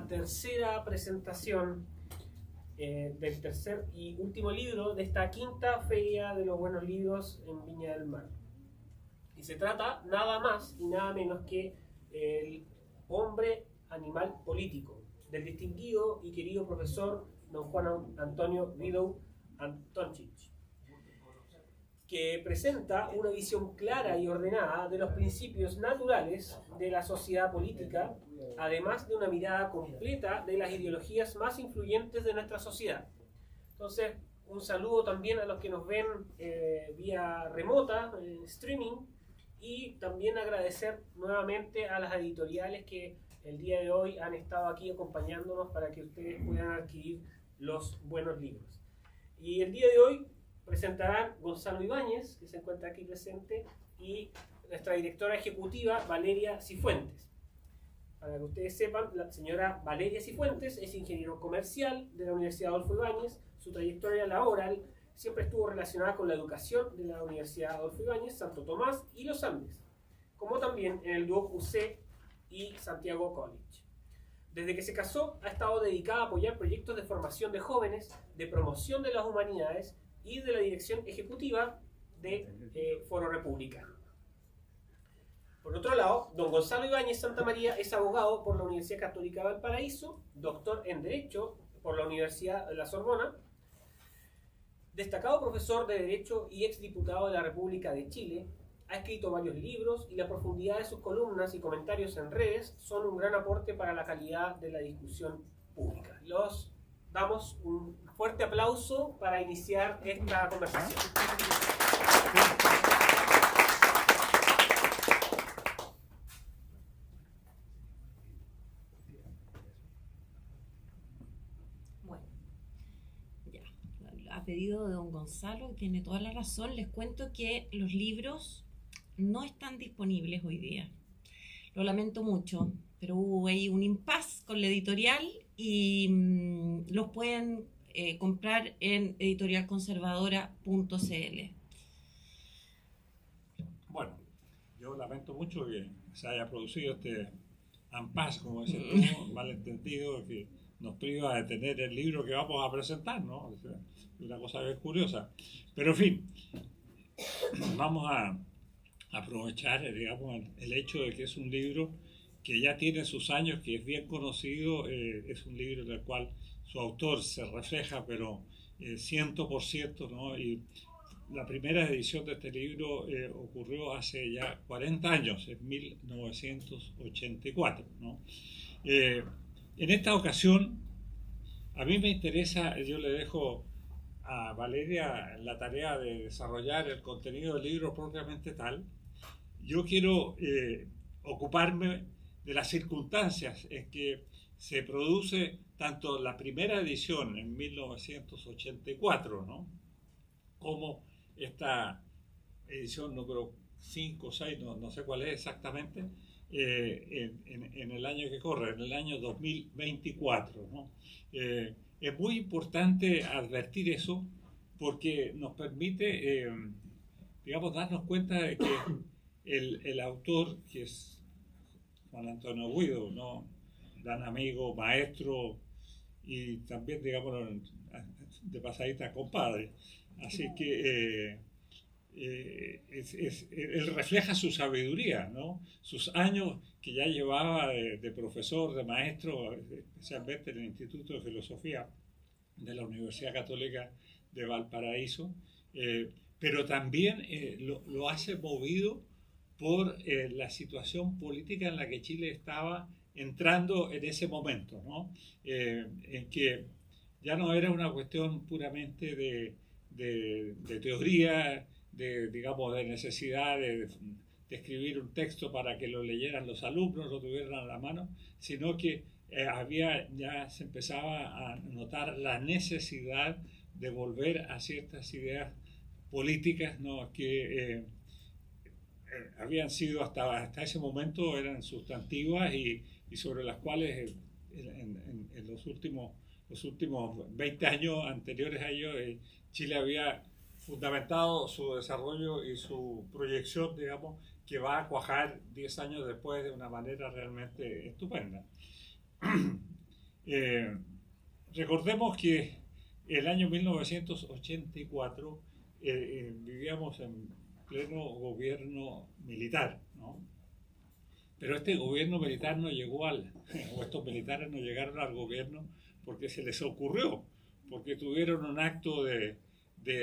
la tercera presentación del tercer y último libro de esta quinta Feria de los Buenos Libros en Viña del Mar. Y se trata nada más y nada menos que El hombre animal político, del distinguido y querido profesor don Juan Antonio Widow Antoncic, que presenta una visión clara y ordenada de los principios naturales de la sociedad política, además de una mirada completa de las ideologías más influyentes de nuestra sociedad. Entonces, un saludo también a los que nos ven vía remota, streaming, y también agradecer nuevamente a las editoriales que el día de hoy han estado aquí acompañándonos para que ustedes puedan adquirir los buenos libros. Y el día de hoy presentarán Gonzalo Ibáñez, que se encuentra aquí presente, y nuestra directora ejecutiva, Valeria Cifuentes. Para que ustedes sepan, la señora Valeria Cifuentes es ingeniero comercial de la Universidad Adolfo Ibáñez. Su trayectoria laboral siempre estuvo relacionada con la educación de la Universidad Adolfo Ibáñez, Santo Tomás y Los Andes, como también en el Duoc UC y Santiago College. Desde que se casó, ha estado dedicada a apoyar proyectos de formación de jóvenes, de promoción de las humanidades y de la dirección ejecutiva de Foro Republicano. Por otro lado, don Gonzalo Ibáñez Santamaría es abogado por la Universidad Católica de Valparaíso, doctor en Derecho por la Universidad de la Sorbona, destacado profesor de Derecho y exdiputado de la República de Chile. Ha escrito varios libros y la profundidad de sus columnas y comentarios en redes son un gran aporte para la calidad de la discusión pública. Los damos un fuerte aplauso para iniciar esta conversación. Bueno, ya, a pedido de don Gonzalo, tiene toda la razón. Les cuento que los libros no están disponibles hoy día. Lo lamento mucho, pero hubo ahí un impasse con la editorial y los pueden comprar en editorialconservadora.cl. Bueno, yo lamento mucho que se haya producido este impasse, como dices tú, malentendido, que nos priva de tener el libro que vamos a presentar, ¿no? O sea, una cosa bien curiosa. Pero en fin, vamos a aprovechar, digamos, el hecho de que es un libro que ya tiene sus años, que es bien conocido, es un libro en el cual su autor se refleja, pero 100%, ¿no? Y la primera edición de este libro ocurrió hace ya 40 años, en 1984, ¿no? En esta ocasión, a mí me interesa, yo le dejo a Valeria la tarea de desarrollar el contenido del libro propiamente tal. Yo quiero ocuparme de las circunstancias en que se produce tanto la primera edición en 1984, ¿no?, como esta edición número 5 o 6, no sé cuál es exactamente, en el año que corre, en el año 2024, ¿no? Es muy importante advertir eso porque nos permite, digamos, darnos cuenta de que el autor, que es Juan Antonio Widow, ¿no?, gran amigo, maestro y también, digamos, de pasadita compadre. Así que él refleja su sabiduría, ¿no?, sus años que ya llevaba de profesor, de maestro, especialmente en el Instituto de Filosofía de la Universidad Católica de Valparaíso, pero también lo hace movido por la situación política en la que Chile estaba entrando en ese momento, ¿no? En que ya no era una cuestión puramente de teoría, digamos, de necesidad de escribir un texto para que lo leyeran los alumnos, lo tuvieran a la mano, sino que ya se empezaba a notar la necesidad de volver a ciertas ideas políticas, ¿no?, que habían sido hasta ese momento eran sustantivas y sobre las cuales en los últimos 20 años anteriores a ello Chile había fundamentado su desarrollo y su proyección, digamos, que va a cuajar 10 años después de una manera realmente estupenda. Recordemos que el año 1984 vivíamos en pleno gobierno militar, ¿no? Pero este gobierno militar no llegó o estos militares no llegaron al gobierno porque se les ocurrió, porque tuvieron un acto de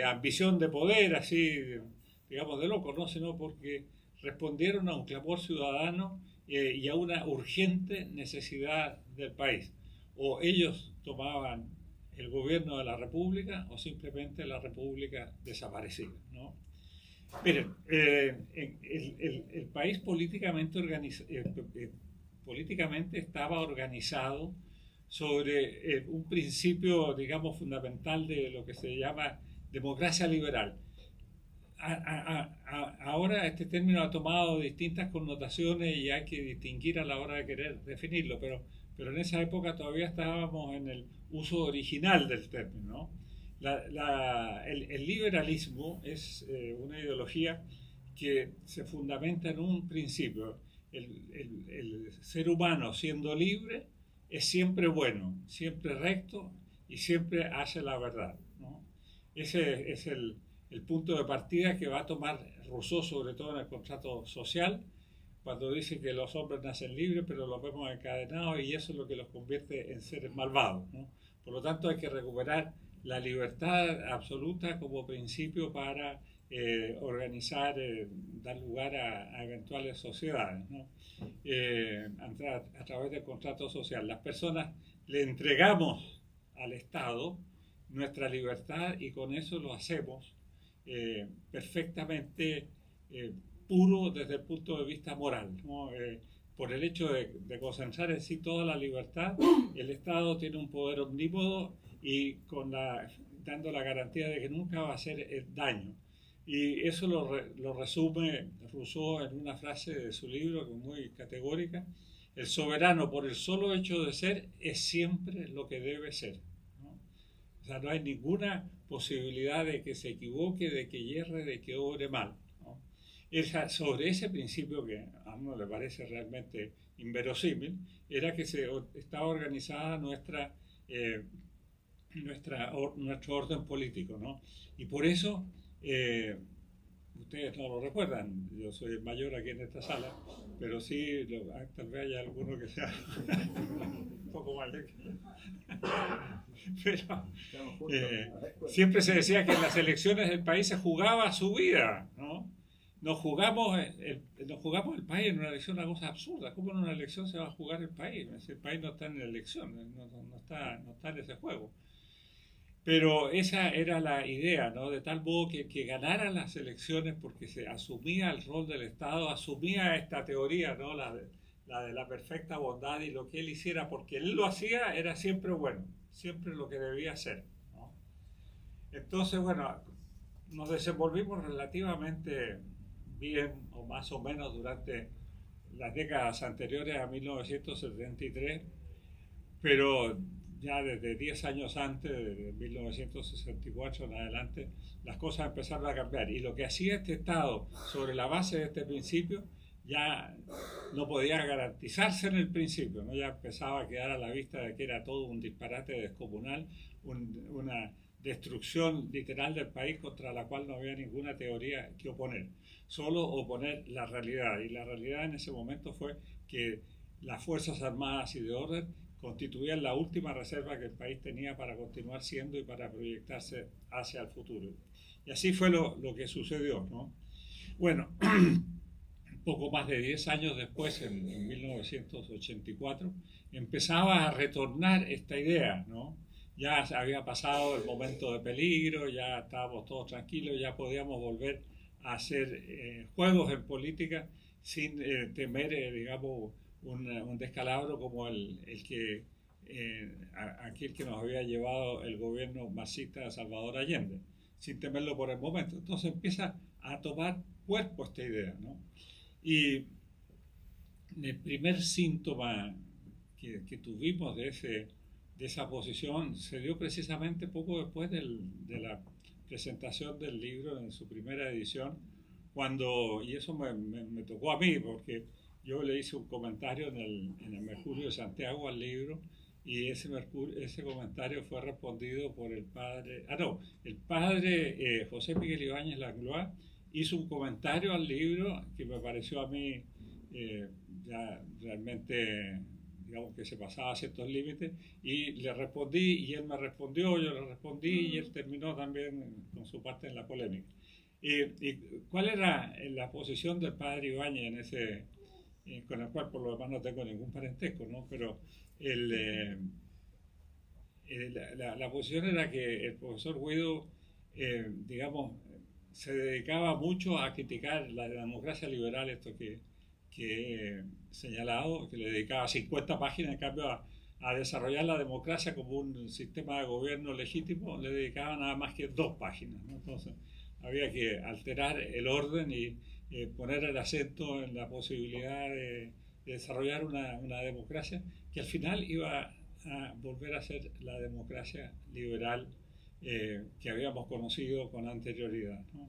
ambición de poder, así, digamos, de loco, ¿no? Sino porque respondieron a un clamor ciudadano y a una urgente necesidad del país. O ellos tomaban el gobierno de la República o simplemente la República desaparecía, ¿no? Miren, el país políticamente estaba organizado sobre un principio, digamos, fundamental de lo que se llama democracia liberal. Ahora este término ha tomado distintas connotaciones y hay que distinguir a la hora de querer definirlo, pero en esa época todavía estábamos en el uso original del término, ¿no? El liberalismo es una ideología que se fundamenta en un principio. El ser humano, siendo libre, es siempre bueno, siempre recto y siempre hace la verdad, ¿no? Ese es el punto de partida que va a tomar Rousseau, sobre todo en el contrato social, cuando dice que los hombres nacen libres, pero los vemos encadenados y eso es lo que los convierte en seres malvados, ¿no? Por lo tanto, hay que recuperar la libertad absoluta como principio para organizar, dar lugar a eventuales sociedades, ¿no? A través del contrato social. Las personas le entregamos al Estado nuestra libertad y con eso lo hacemos perfectamente puro desde el punto de vista moral, ¿no? Por el hecho de concentrar en sí toda la libertad, el Estado tiene un poder omnímodo y dando la garantía de que nunca va a hacer daño. Y eso lo resume Rousseau en una frase de su libro que es muy categórica: el soberano, por el solo hecho de ser, es siempre lo que debe ser, ¿no? O sea, no hay ninguna posibilidad de que se equivoque, de que yerre, de que obre mal, ¿no? Sobre ese principio, que a uno le parece realmente inverosímil, era que estaba organizada nuestro orden político, ¿no? Y por eso, ustedes no lo recuerdan, yo soy mayor aquí en esta sala, pero sí, tal vez haya alguno que sea un poco mayor. Pero siempre se decía que en las elecciones del país se jugaba su vida, ¿no? Nos jugamos el país en una elección, una cosa absurda. ¿Cómo en una elección se va a jugar el país? El país no está en la elección, no está en ese juego. Pero esa era la idea, ¿no? De tal modo que ganaran las elecciones porque se asumía el rol del Estado, asumía esta teoría, ¿no? La de la perfecta bondad, y lo que él hiciera, porque él lo hacía, era siempre bueno, siempre lo que debía hacer, ¿no? Entonces, bueno, nos desenvolvimos relativamente bien, o más o menos, durante las décadas anteriores a 1973, pero ya desde 10 años antes, de 1964 en adelante, las cosas empezaron a cambiar. Y lo que hacía este Estado sobre la base de este principio ya no podía garantizarse en el principio, ¿no? Ya empezaba a quedar a la vista de que era todo un disparate descomunal, una destrucción literal del país contra la cual no había ninguna teoría que oponer, solo oponer la realidad. Y la realidad en ese momento fue que las Fuerzas Armadas y de orden constituían la última reserva que el país tenía para continuar siendo y para proyectarse hacia el futuro. Y así fue lo que sucedió, ¿no? Bueno, poco más de 10 años después, en 1984, empezaba a retornar esta idea, ¿no? Ya había pasado el momento de peligro, ya estábamos todos tranquilos, ya podíamos volver a hacer juegos en política sin temer, digamos, un descalabro como aquel que nos había llevado el gobierno marxista de Salvador Allende, sin temerlo por el momento. Entonces empieza a tomar cuerpo esta idea, ¿no? Y el primer síntoma que tuvimos de esa posición se dio precisamente poco después de la presentación del libro en su primera edición, y eso me tocó a mí, porque yo le hice un comentario en el Mercurio de Santiago al libro, y ese comentario fue respondido por el padre, el padre José Miguel Ibáñez Langlois hizo un comentario al libro que me pareció a mí ya realmente, digamos, que se pasaba a ciertos límites, y le respondí, y él me respondió, yo le respondí, y él terminó también con su parte en la polémica. ¿Y cuál era la posición del padre Ibáñez en ese, con el cual por lo demás no tengo ningún parentesco, ¿no? Pero la posición era que el profesor Guido, digamos, se dedicaba mucho a criticar la democracia liberal, esto que he señalado, que le dedicaba 50 páginas, en cambio a desarrollar la democracia como un sistema de gobierno legítimo, le dedicaba nada más que 2 páginas, ¿no? Entonces había que alterar el orden y poner el acento en la posibilidad de desarrollar una democracia que al final iba a volver a ser la democracia liberal que habíamos conocido con anterioridad, ¿no?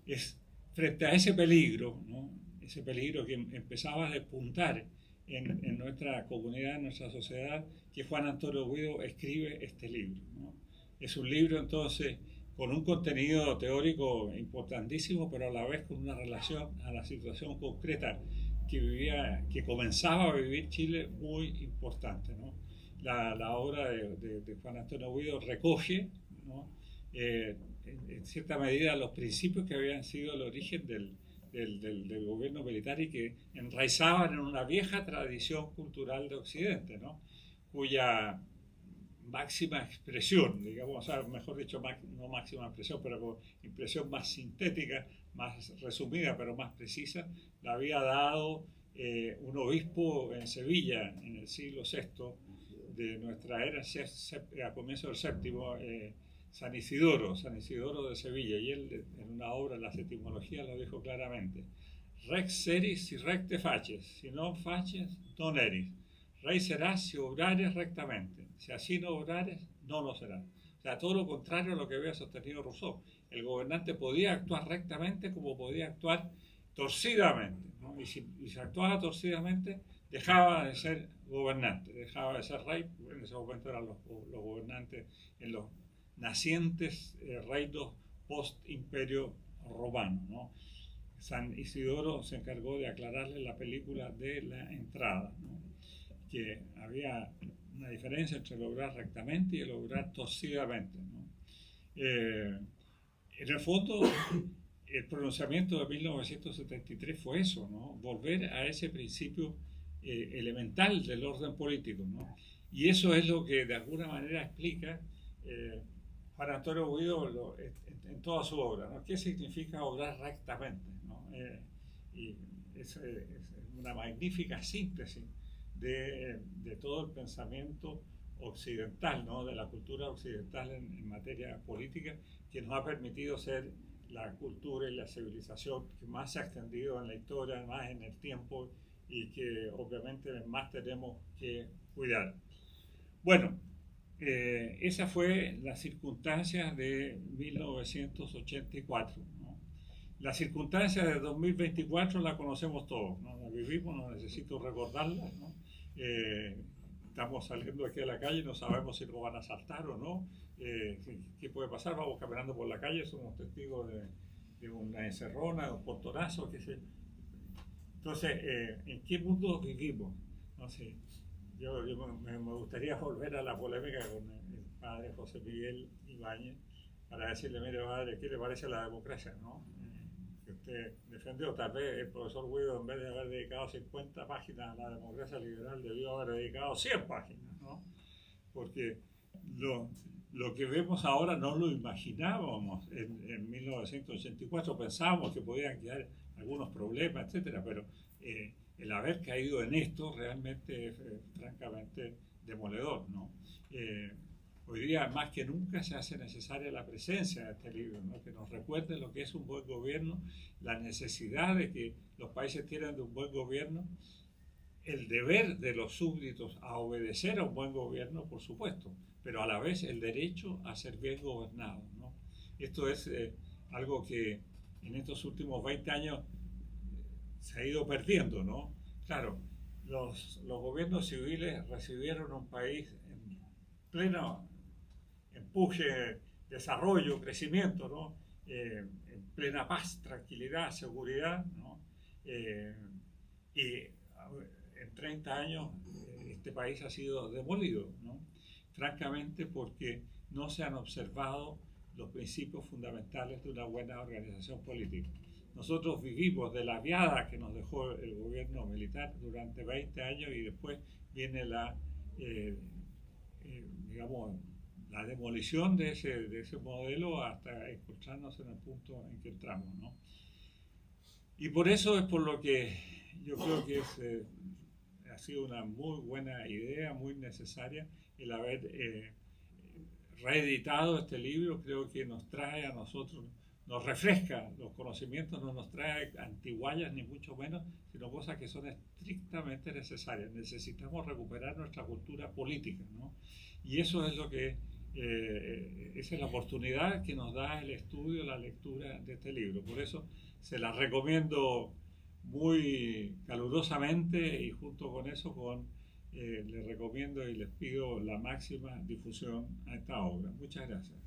Es frente a ese peligro, ¿no? Ese peligro que empezaba a despuntar en nuestra comunidad, en nuestra sociedad, que Juan Antonio Guido escribe este libro, ¿no? Es un libro entonces con un contenido teórico importantísimo, pero a la vez con una relación a la situación concreta que comenzaba a vivir Chile muy importante, ¿no? La obra de Juan Antonio Guido recoge, ¿no? En cierta medida los principios que habían sido el origen del gobierno militar y que enraizaban en una vieja tradición cultural de Occidente, ¿no? Cuya máxima expresión, digamos, o sea, mejor dicho, no máxima expresión, pero con impresión más sintética, más resumida, pero más precisa, la había dado un obispo en Sevilla en el siglo VI de nuestra era, a comienzos del séptimo, San Isidoro de Sevilla, y él en una obra, Las Etimologías, lo dijo claramente: Rex seris si recte faces, si non faces, non eris. Rey serás si obrares rectamente, si así no obrares, no lo serás. O sea, todo lo contrario a lo que había sostenido Rousseau. El gobernante podía actuar rectamente como podía actuar torcidamente, ¿no? Y si actuaba torcidamente, dejaba de ser gobernante, dejaba de ser rey. En ese momento eran los gobernantes en los nacientes reinos post-imperio romano, ¿no? San Isidoro se encargó de aclararle la película de la entrada, ¿no? Que había una diferencia entre el obrar rectamente y el obrar torcidamente, ¿no? En el fondo, el pronunciamiento de 1973 fue eso, ¿no? Volver a ese principio elemental del orden político, ¿no? Y eso es lo que de alguna manera explica Juan Antonio Guido en toda su obra, ¿no? ¿Qué significa obrar rectamente, ¿no? Y es una magnífica síntesis de todo el pensamiento occidental, ¿no? De la cultura occidental en materia política, que nos ha permitido ser la cultura y la civilización que más se ha extendido en la historia, más en el tiempo, y que obviamente más tenemos que cuidar. Bueno, esa fue la circunstancia de 1984, ¿no? Las circunstancias de 2024 la conocemos todos, ¿no? La vivimos, no necesito recordarla, ¿no? Estamos saliendo aquí a la calle, no sabemos si nos van a asaltar o no. ¿Qué puede pasar? Vamos caminando por la calle, somos testigos de una encerrona, de un portonazo, qué sé. Entonces, ¿en qué mundo vivimos? No sé. Yo me gustaría volver a la polémica con el padre José Miguel Ibáñez para decirle: mire, padre, ¿qué le parece la democracia, no? Que usted defendió. Tal vez el profesor Guido, en vez de haber dedicado 50 páginas a la democracia liberal, debió haber dedicado 100 páginas, ¿no? Porque lo que vemos ahora no lo imaginábamos en 1984. Pensábamos que podían quedar algunos problemas, etcétera, pero el haber caído en esto realmente es francamente demoledor, ¿no? Hoy día más que nunca se hace necesaria la presencia de este libro, ¿no? Que nos recuerde lo que es un buen gobierno, la necesidad de que los países tienen de un buen gobierno, el deber de los súbditos a obedecer a un buen gobierno, por supuesto, pero a la vez el derecho a ser bien gobernados, ¿no? Esto es algo que en estos últimos 20 años se ha ido perdiendo, ¿no? Claro, los gobiernos civiles recibieron un país en pleno empuje, desarrollo, crecimiento, ¿no? En plena paz, tranquilidad, seguridad, ¿no? Y en 30 años este país ha sido demolido, ¿no? Francamente, porque no se han observado los principios fundamentales de una buena organización política. Nosotros vivimos de la viada que nos dejó el gobierno militar durante 20 años y después viene digamos, la demolición de ese modelo hasta encontrarnos en el punto en que entramos, ¿no? Y por eso es por lo que yo creo que ha sido una muy buena idea, muy necesaria el haber reeditado este libro. Creo que nos trae a nosotros, nos refresca los conocimientos, no nos trae antiguallas ni mucho menos, sino cosas que son estrictamente necesarias. Necesitamos recuperar nuestra cultura política, ¿no? Y eso es lo que, esa es la oportunidad que nos da el estudio, la lectura de este libro. Por eso se la recomiendo muy calurosamente y junto con eso les recomiendo y les pido la máxima difusión a esta obra. Muchas gracias.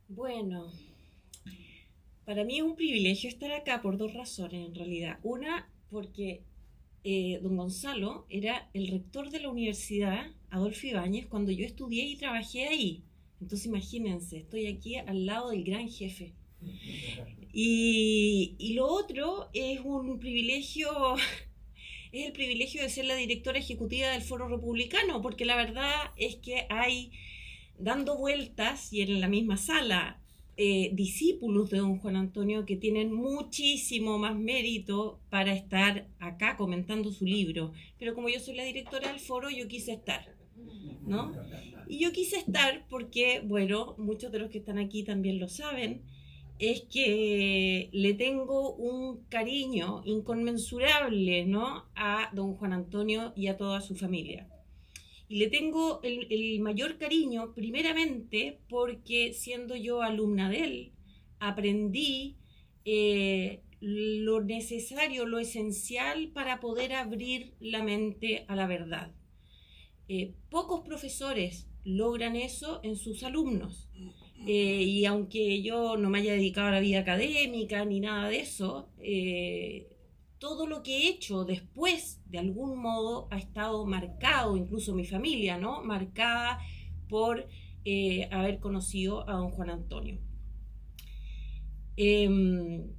Bueno, para mí es un privilegio estar acá por dos razones en realidad. Una, porque don Gonzalo era el rector de la Universidad Adolfo Ibáñez cuando yo estudié y trabajé ahí. Entonces imagínense, estoy aquí al lado del gran jefe. Y lo otro es un privilegio, es el privilegio de ser la directora ejecutiva del Foro Republicano, porque la verdad es que hay, dando vueltas y en la misma sala, discípulos de don Juan Antonio que tienen muchísimo más mérito para estar acá comentando su libro. Pero como yo soy la directora del foro, yo quise estar, ¿no? Y yo quise estar porque, bueno, muchos de los que están aquí también lo saben, es que le tengo un cariño inconmensurable, ¿no?, a don Juan Antonio y a toda su familia. Y le tengo el mayor cariño, primeramente, porque siendo yo alumna de él, aprendí lo necesario, lo esencial para poder abrir la mente a la verdad. Pocos profesores logran eso en sus alumnos. Y aunque yo no me haya dedicado a la vida académica ni nada de eso, todo lo que he hecho después, de algún modo, ha estado marcado, incluso mi familia, ¿no?, marcada por haber conocido a don Juan Antonio. El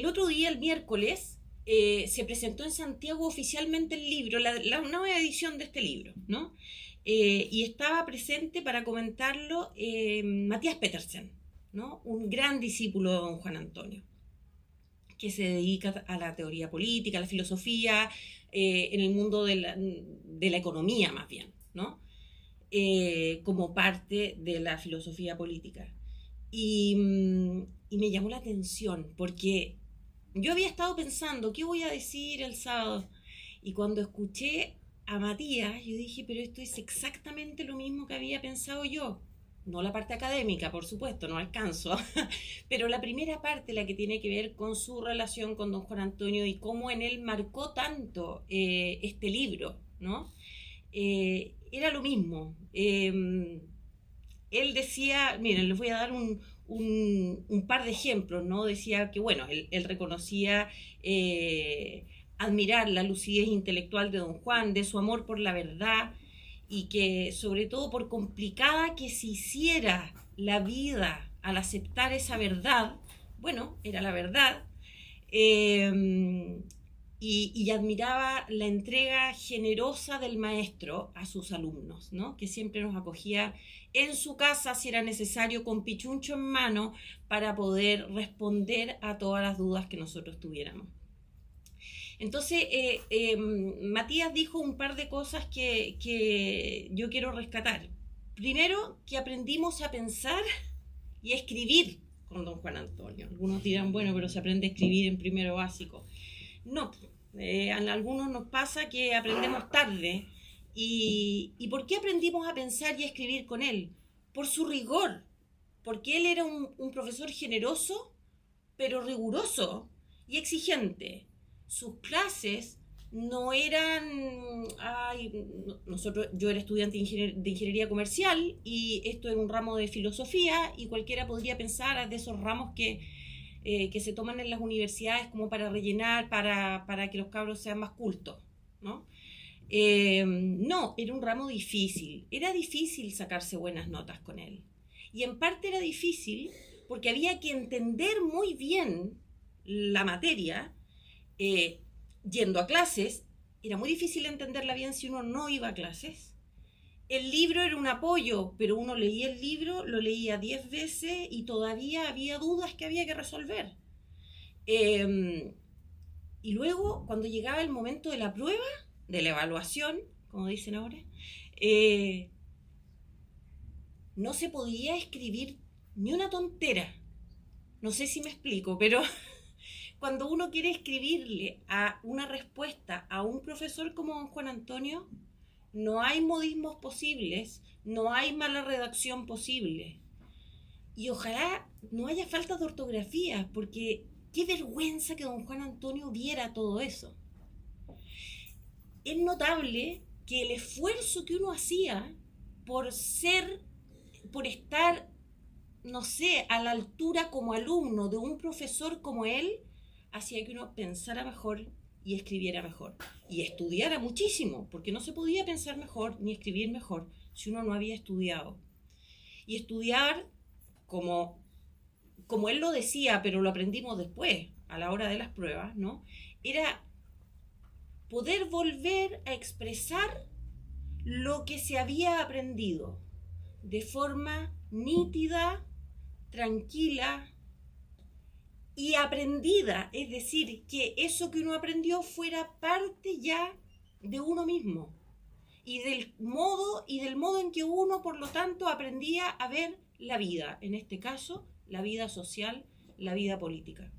otro día, el miércoles, se presentó en Santiago oficialmente el libro, la nueva edición de este libro, ¿no? Y estaba presente para comentarlo Matías Petersen, ¿no?, un gran discípulo de don Juan Antonio, que se dedica a la teoría política, a la filosofía, en el mundo de la economía más bien, ¿no?, como parte de la filosofía política. Y me llamó la atención, porque yo había estado pensando, ¿qué voy a decir el sábado? Y cuando escuché a Matías, yo dije, pero esto es exactamente lo mismo que había pensado yo. No la parte académica, por supuesto, no alcanzo, pero la primera parte, la que tiene que ver con su relación con don Juan Antonio y cómo en él marcó tanto este libro, ¿no? Era lo mismo. Él decía, miren, les voy a dar un par de ejemplos, ¿no? Decía que, bueno, él reconocía admirar la lucidez intelectual de don Juan, de su amor por la verdad, y que sobre todo por complicada que se hiciera la vida al aceptar esa verdad, bueno, era la verdad, y admiraba la entrega generosa del maestro a sus alumnos, ¿no?, que siempre nos acogía en su casa si era necesario, con pichuncho en mano, para poder responder a todas las dudas que nosotros tuviéramos. Entonces, Matías dijo un par de cosas que yo quiero rescatar. Primero, que aprendimos a pensar y a escribir con don Juan Antonio. Algunos dirán, bueno, pero se aprende a escribir en primero básico. No, a algunos nos pasa que aprendemos tarde. ¿Y por qué aprendimos a pensar y a escribir con él? Por su rigor, porque él era un profesor generoso, pero riguroso, y exigente. Sus clases no eran, yo era estudiante de ingeniería comercial y esto era un ramo de filosofía y cualquiera podría pensar de esos ramos que se toman en las universidades como para rellenar, para que los cabros sean más cultos, ¿no? No, era un ramo difícil, era difícil sacarse buenas notas con él. Y en parte era difícil porque había que entender muy bien la materia, yendo a clases. Era muy difícil entenderla bien si uno no iba a clases. El libro era un apoyo, pero uno leía el libro, lo leía 10 veces y todavía había dudas que había que resolver. Y luego, cuando llegaba el momento de la prueba, de la evaluación, como dicen ahora, no se podía escribir ni una tontera. No sé si me explico, pero cuando uno quiere escribirle a una respuesta a un profesor como don Juan Antonio, no hay modismos posibles, no hay mala redacción posible. Y ojalá no haya falta de ortografía, porque qué vergüenza que don Juan Antonio viera todo eso. Es notable que el esfuerzo que uno hacía por estar, no sé, a la altura como alumno de un profesor como él, hacía que uno pensara mejor y escribiera mejor. Y estudiara muchísimo, porque no se podía pensar mejor ni escribir mejor si uno no había estudiado. Y estudiar, como él lo decía, pero lo aprendimos después, a la hora de las pruebas, ¿no? Era poder volver a expresar lo que se había aprendido de forma nítida, tranquila y aprendida, es decir, que eso que uno aprendió fuera parte ya de uno mismo y del modo en que uno, por lo tanto, aprendía a ver la vida, en este caso, la vida social, la vida política.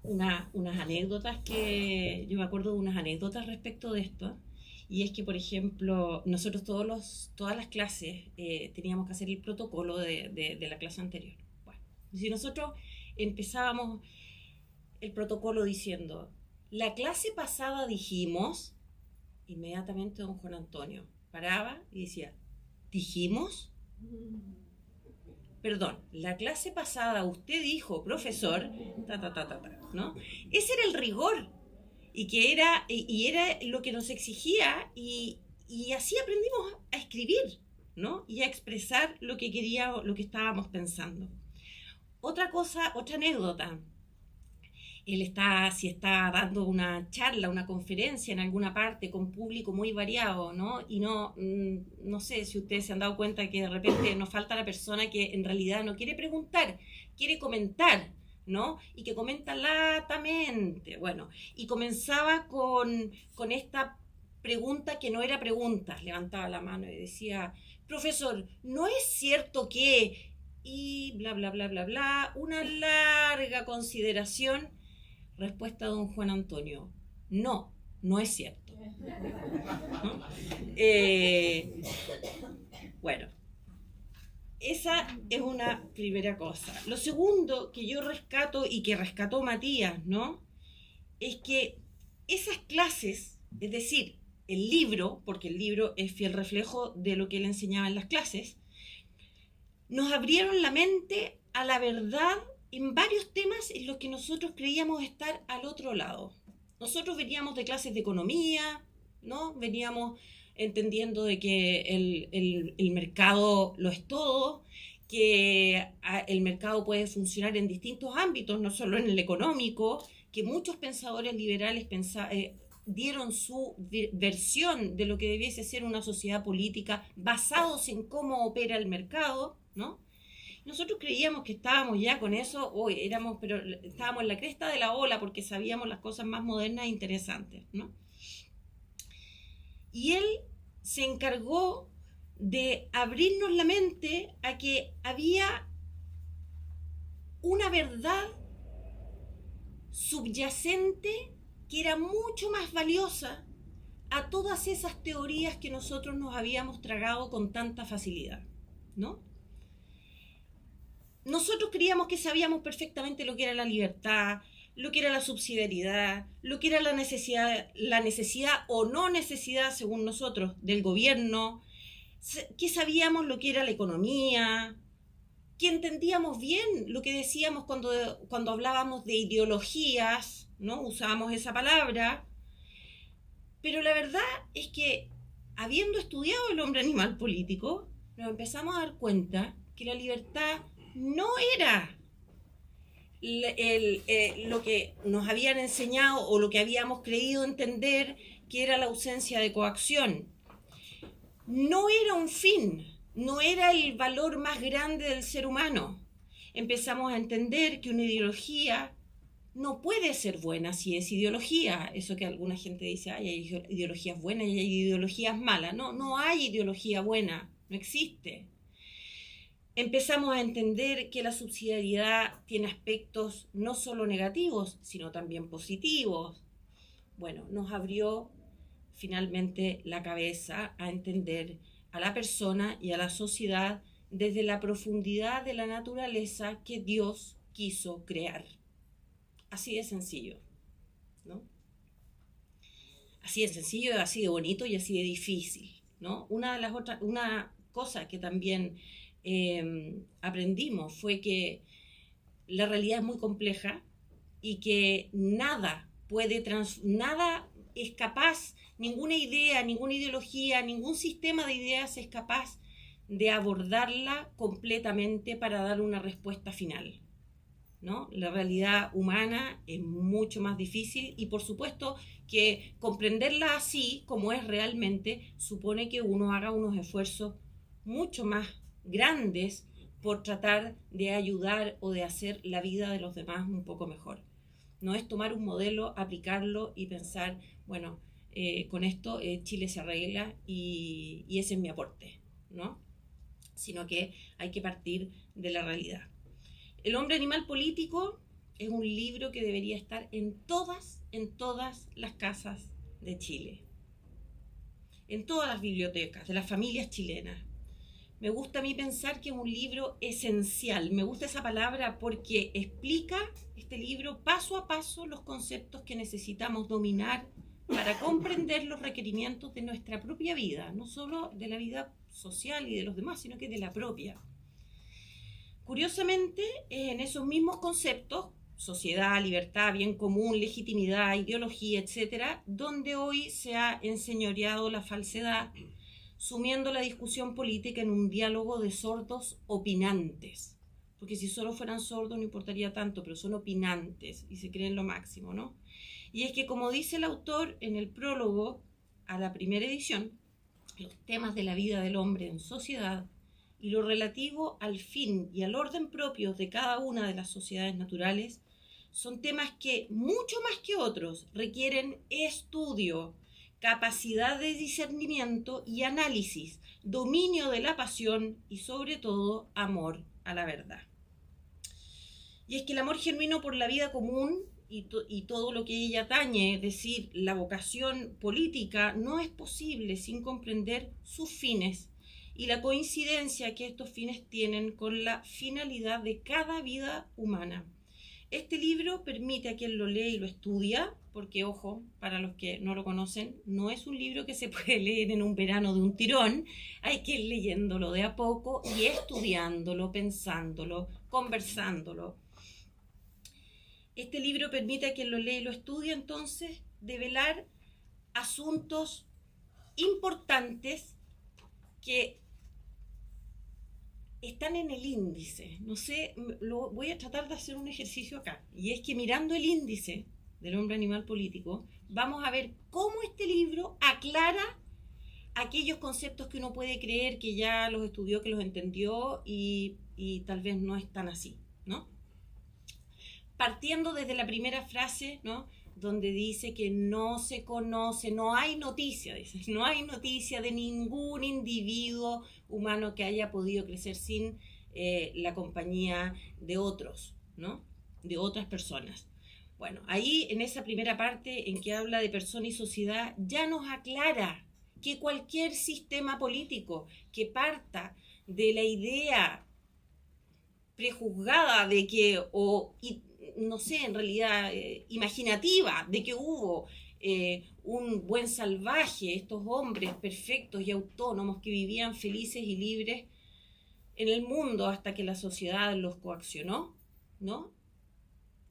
Unas anécdotas que yo me acuerdo de unas anécdotas respecto de esto, y es que, por ejemplo, nosotros todas las clases teníamos que hacer el protocolo de la clase anterior. Bueno, si nosotros empezábamos el protocolo diciendo, la clase pasada dijimos, inmediatamente don Juan Antonio paraba y decía, ¿dijimos? Perdón, la clase pasada usted dijo, profesor, ¿no? Ese era el rigor y era lo que nos exigía y así aprendimos a escribir, ¿no? Y a expresar lo que queríamos, lo que estábamos pensando. Otra anécdota. Él si está dando una charla, una conferencia en alguna parte con público muy variado, ¿no? Y no sé si ustedes se han dado cuenta que de repente nos falta la persona que en realidad no quiere preguntar, quiere comentar, ¿no? Y que comenta latamente. Bueno, y comenzaba con esta pregunta que no era pregunta. Levantaba la mano y decía, profesor, ¿no es cierto que...? Y bla, bla, bla, bla, bla. Una larga consideración. Respuesta de don Juan Antonio, no es cierto. ¿No? Bueno, esa es una primera cosa. Lo segundo que yo rescato y que rescató Matías, ¿no? Es que esas clases, es decir, el libro, porque el libro es fiel reflejo de lo que él enseñaba en las clases, nos abrieron la mente a la verdad en varios temas en los que nosotros creíamos estar al otro lado. Nosotros veníamos de clases de economía, ¿no? Veníamos entendiendo de que el mercado lo es todo, que el mercado puede funcionar en distintos ámbitos, no solo en el económico, que muchos pensadores liberales dieron su versión de lo que debiese ser una sociedad política basados en cómo opera el mercado, ¿no? Nosotros creíamos que estábamos ya con eso, pero estábamos en la cresta de la ola porque sabíamos las cosas más modernas e interesantes, ¿no? Y él se encargó de abrirnos la mente a que había una verdad subyacente que era mucho más valiosa a todas esas teorías que nosotros nos habíamos tragado con tanta facilidad, ¿no? nosotros creíamos que sabíamos perfectamente lo que era la libertad, lo que era la subsidiariedad, lo que era la necesidad o no necesidad, según nosotros, del gobierno, que sabíamos lo que era la economía, que entendíamos bien lo que decíamos cuando hablábamos de ideologías, ¿no? Usábamos esa palabra, pero la verdad es que, habiendo estudiado el hombre animal político, nos empezamos a dar cuenta que la libertad no era lo que nos habían enseñado o lo que habíamos creído entender que era la ausencia de coacción. No era un fin, no era el valor más grande del ser humano. Empezamos a entender que una ideología no puede ser buena si es ideología. Eso que alguna gente dice, ay, hay ideologías buenas y hay ideologías malas. No, no hay ideología buena, no existe. Empezamos a entender que la subsidiariedad tiene aspectos no solo negativos, sino también positivos. Bueno, nos abrió finalmente la cabeza a entender a la persona y a la sociedad desde la profundidad de la naturaleza que Dios quiso crear. Así de sencillo, ¿no? Así de sencillo, así de bonito y así de difícil, ¿no? Una cosa que también aprendimos fue que la realidad es muy compleja y que nada es capaz, ninguna idea, ninguna ideología, ningún sistema de ideas es capaz de abordarla completamente para dar una respuesta final, ¿no? La realidad humana es mucho más difícil y por supuesto que comprenderla así como es realmente supone que uno haga unos esfuerzos mucho más grandes por tratar de ayudar o de hacer la vida de los demás un poco mejor. No es tomar un modelo, aplicarlo y pensar, bueno, con esto Chile se arregla y ese es mi aporte, ¿no? Sino que hay que partir de la realidad. El hombre animal político es un libro que debería estar en todas las casas de Chile, en todas las bibliotecas de las familias chilenas. Me gusta a mí pensar que es un libro esencial. Me gusta esa palabra porque explica este libro paso a paso los conceptos que necesitamos dominar para comprender los requerimientos de nuestra propia vida, no solo de la vida social y de los demás, sino que de la propia. Curiosamente, en esos mismos conceptos, sociedad, libertad, bien común, legitimidad, ideología, etcétera, donde hoy se ha enseñoreado la falsedad, sumiendo la discusión política en un diálogo de sordos opinantes. Porque si solo fueran sordos no importaría tanto, pero son opinantes y se creen lo máximo, ¿no? Y es que, como dice el autor en el prólogo a la primera edición, los temas de la vida del hombre en sociedad y lo relativo al fin y al orden propios de cada una de las sociedades naturales son temas que, mucho más que otros, requieren estudio, capacidad de discernimiento y análisis, dominio de la pasión y sobre todo amor a la verdad. Y es que el amor genuino por la vida común y todo lo que ella atañe, es decir, la vocación política, no es posible sin comprender sus fines y la coincidencia que estos fines tienen con la finalidad de cada vida humana. Este libro permite a quien lo lee y lo estudia, porque, ojo, para los que no lo conocen, no es un libro que se puede leer en un verano de un tirón, hay que ir leyéndolo de a poco y estudiándolo, pensándolo, conversándolo. Este libro permite a quien lo lee y lo estudia, entonces, develar asuntos importantes que están en el índice. No sé, voy a tratar de hacer un ejercicio acá. Y es que mirando el índice del hombre animal político, vamos a ver cómo este libro aclara aquellos conceptos que uno puede creer que ya los estudió, que los entendió y tal vez no es tan así, ¿no? Partiendo desde la primera frase, ¿no?, donde dice que no se conoce, no hay noticia, dice, no hay noticia de ningún individuo humano que haya podido crecer sin la compañía de otros, ¿no?, de otras personas. Bueno, ahí en esa primera parte en que habla de persona y sociedad, ya nos aclara que cualquier sistema político que parta de la idea prejuzgada de que, no sé, en realidad imaginativa, de que hubo un buen salvaje, estos hombres perfectos y autónomos que vivían felices y libres en el mundo hasta que la sociedad los coaccionó, ¿no?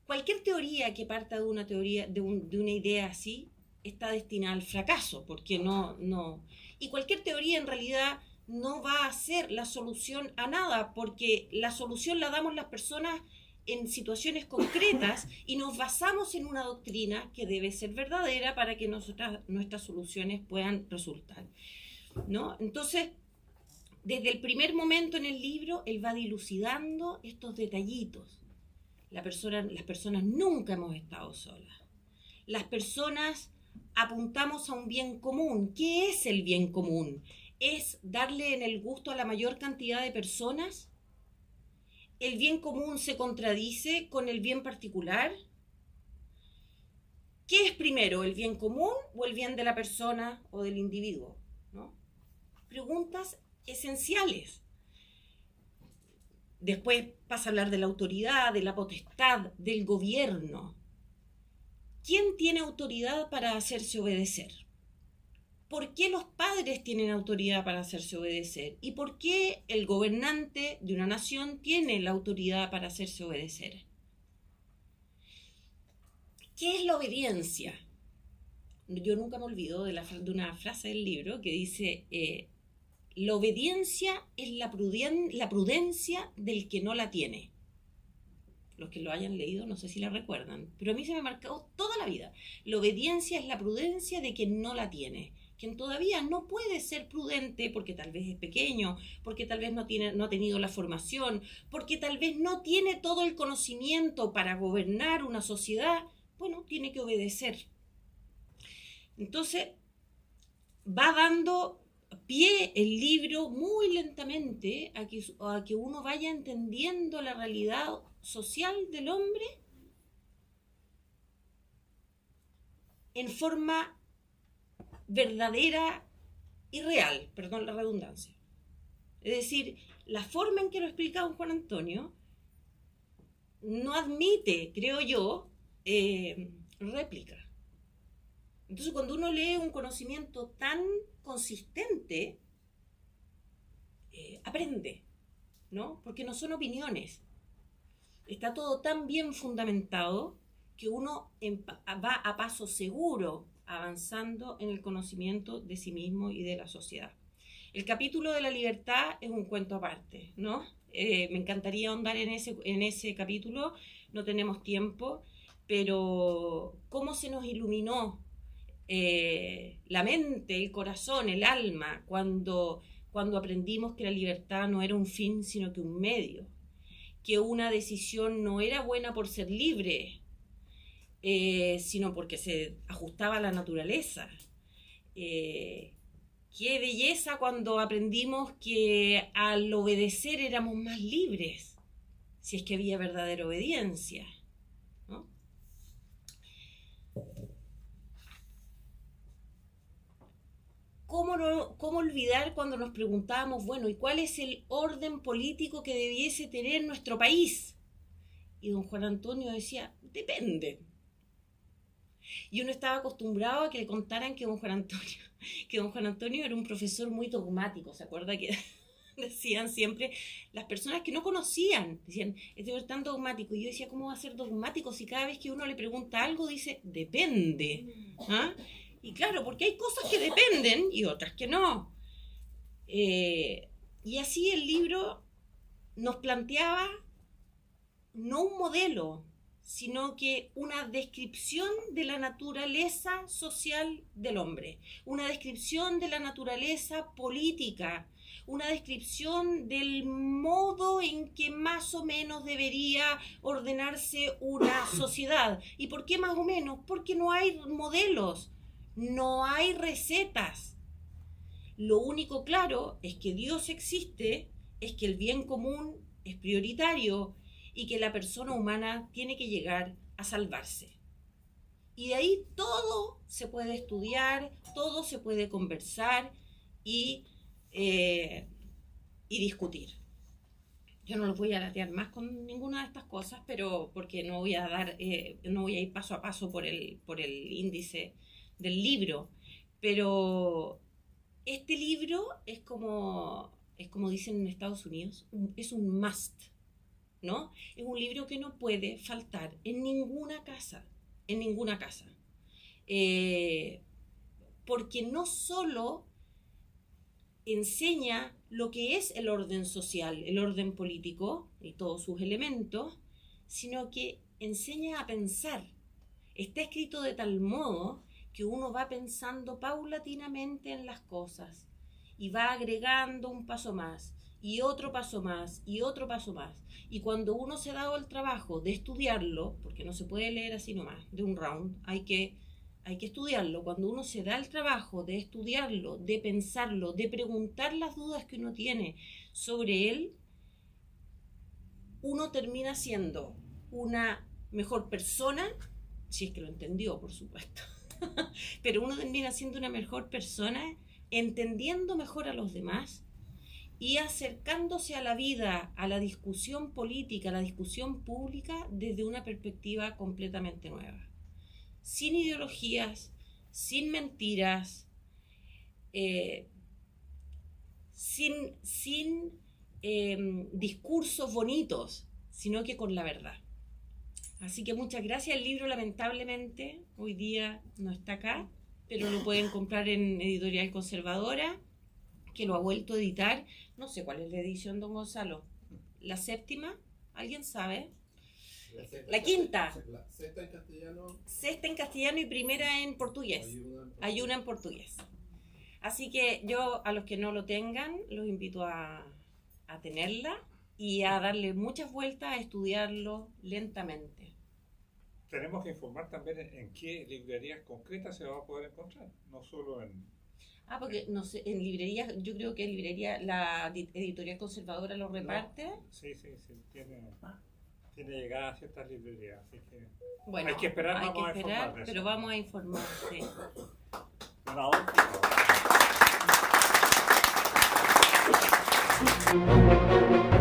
Cualquier teoría que parta de una teoría, de una idea así, está destinada al fracaso, porque no. Y cualquier teoría en realidad no va a ser la solución a nada, porque la solución la damos las personas en situaciones concretas y nos basamos en una doctrina que debe ser verdadera para que nuestras soluciones puedan resultar, ¿no? Entonces, desde el primer momento en el libro, él va dilucidando estos detallitos. Las personas nunca hemos estado solas. Las personas apuntamos a un bien común. ¿Qué es el bien común? ¿Es darle en el gusto a la mayor cantidad de personas? ¿El bien común se contradice con el bien particular? ¿Qué es primero, el bien común o el bien de la persona o del individuo? ¿No? Preguntas esenciales. Después pasa a hablar de la autoridad, de la potestad, del gobierno. ¿Quién tiene autoridad para hacerse obedecer? ¿Por qué los padres tienen autoridad para hacerse obedecer? ¿Y por qué el gobernante de una nación tiene la autoridad para hacerse obedecer? ¿Qué es la obediencia? Yo nunca me olvido de una frase del libro que dice, la obediencia es la prudencia del que no la tiene. Los que lo hayan leído no sé si la recuerdan, pero a mí se me ha marcado toda la vida. La obediencia es la prudencia de quien no la tiene, quien todavía no puede ser prudente porque tal vez es pequeño, porque tal vez no ha tenido la formación, porque tal vez no tiene todo el conocimiento para gobernar una sociedad. Bueno, tiene que obedecer. Entonces, va dando pie el libro muy lentamente a que uno vaya entendiendo la realidad social del hombre en forma verdadera y real, perdón la redundancia. Es decir, la forma en que lo explica don Juan Antonio no admite, creo yo, réplica. Entonces, cuando uno lee un conocimiento tan consistente, aprende, ¿no? Porque no son opiniones. Está todo tan bien fundamentado que uno va a paso seguro avanzando en el conocimiento de sí mismo y de la sociedad. El capítulo de la libertad es un cuento aparte, ¿no? Me encantaría ahondar en ese capítulo, no tenemos tiempo, pero cómo se nos iluminó la mente, el corazón, el alma, cuando aprendimos que la libertad no era un fin, sino que un medio, que una decisión no era buena por ser libre, sino porque se ajustaba a la naturaleza. Qué belleza cuando aprendimos que al obedecer éramos más libres, si es que había verdadera obediencia, ¿no? ¿Cómo olvidar cuando nos preguntábamos, bueno, ¿y cuál es el orden político que debiese tener nuestro país? Y don Juan Antonio decía, depende. Y uno estaba acostumbrado a que le contaran que don Juan Antonio era un profesor muy dogmático. ¿Se acuerda que decían siempre las personas que no conocían? Decían, este es tan dogmático. Y yo decía, ¿cómo va a ser dogmático si cada vez que uno le pregunta algo dice, depende? ¿Ah? Y claro, porque hay cosas que dependen y otras que no. Y así el libro nos planteaba no un modelo, sino que una descripción de la naturaleza social del hombre, una descripción de la naturaleza política, una descripción del modo en que más o menos debería ordenarse una sociedad. ¿Y por qué más o menos? Porque no hay modelos, no hay recetas. Lo único claro es que Dios existe, es que el bien común es prioritario y que la persona humana tiene que llegar a salvarse. Y de ahí todo se puede estudiar, todo se puede conversar y discutir. Yo no los voy a latear más con ninguna de estas cosas, pero porque no voy a ir paso a paso por el índice del libro. Pero este libro es como dicen en Estados Unidos, es un must, ¿no? Es un libro que no puede faltar en ninguna casa, porque no solo enseña lo que es el orden social, el orden político y todos sus elementos, sino que enseña a pensar. Está escrito de tal modo que uno va pensando paulatinamente en las cosas y va agregando un paso más y otro paso más y otro paso más. Y cuando uno se ha dado el trabajo de estudiarlo, porque no se puede leer así nomás, de un round, hay que estudiarlo. Cuando uno se da el trabajo de estudiarlo, de pensarlo, de preguntar las dudas que uno tiene sobre él, uno termina siendo una mejor persona, si es que lo entendió, por supuesto, pero uno termina siendo una mejor persona, entendiendo mejor a los demás y acercándose a la vida, a la discusión política, a la discusión pública desde una perspectiva completamente nueva. Sin ideologías, sin mentiras, sin discursos bonitos, sino que con la verdad. Así que muchas gracias. El libro lamentablemente hoy día no está acá, pero lo pueden comprar en Editorial Conservadora, que lo ha vuelto a editar. No sé cuál es la edición, don Gonzalo. ¿La séptima? ¿Alguien sabe? La quinta. La sexta en castellano. Sexta en castellano y primera en portugués. Hay una en portugués. Así que yo, a los que no lo tengan, los invito a tenerla y a darle muchas vueltas, a estudiarlo lentamente. Tenemos que informar también en qué librerías concretas se va a poder encontrar, no solo en... Porque no sé, en librerías, yo creo que en librería la Editorial Conservadora lo reparte. No. Sí, tiene llegada a ciertas librerías, así que bueno, hay que esperar, hay vamos que a esperar, informar de pero eso. vamos a informar, sí. No.